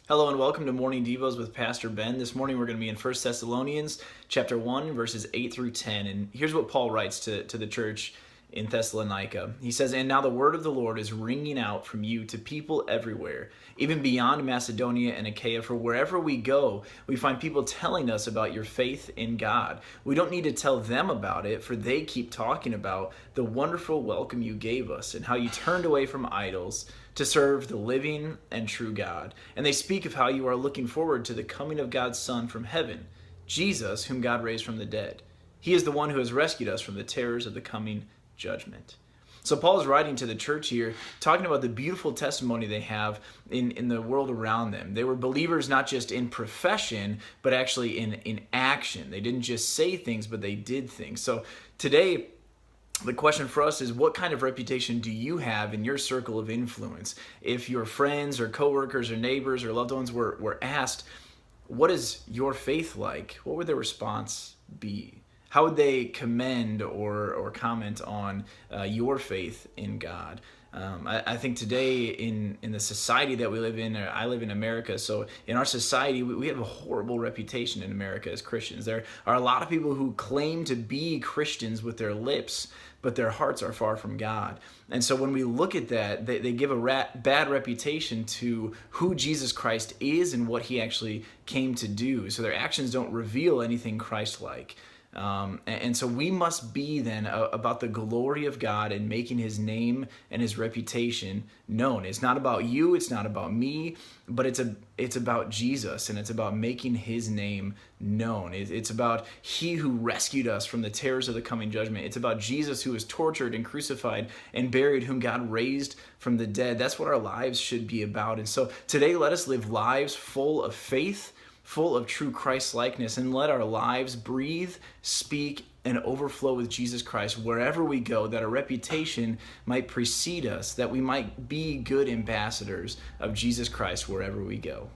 Hello and welcome to Morning Devos with Pastor Ben. This morning we're going to be in 1 Thessalonians chapter 1, verses 8 through 10. And here's what Paul writes to the church in Thessalonica. He says, "And now the word of the Lord is ringing out from you to people everywhere, even beyond Macedonia and Achaia. For wherever we go, we find people telling us about your faith in God. We don't need to tell them about it, for they keep talking about the wonderful welcome you gave us and how you turned away from idols to serve the living and true God. And they speak of how you are looking forward to the coming of God's Son from heaven, Jesus, whom God raised from the dead. He is the one who has rescued us from the terrors of the coming judgment." So Paul is writing to the church here, talking about the beautiful testimony they have in the world around them. They were believers not just in profession, but actually in action. They didn't just say things, but they did things. So today, the question for us is, what kind of reputation do you have in your circle of influence? If your friends or coworkers or neighbors or loved ones were asked, what is your faith like? What would their response be? How would they commend or comment on your faith in God? I think today in the society that we live in, I live in America, so in our society, we have a horrible reputation in America as Christians. There are a lot of people who claim to be Christians with their lips, but their hearts are far from God. And so when we look at that, they give a bad reputation to who Jesus Christ is and what he actually came to do. So their actions don't reveal anything Christ-like. And so we must be then about the glory of God and making his name and his reputation known. It's not about you, it's not about me, but it's about Jesus, and it's about making his name known. It's about he who rescued us from the terrors of the coming judgment. It's about Jesus who was tortured and crucified and buried, whom God raised from the dead. That's what our lives should be about. And so today, let us live lives full of faith, full of true Christ-likeness, and let our lives breathe, speak, and overflow with Jesus Christ wherever we go, that our reputation might precede us, that we might be good ambassadors of Jesus Christ wherever we go.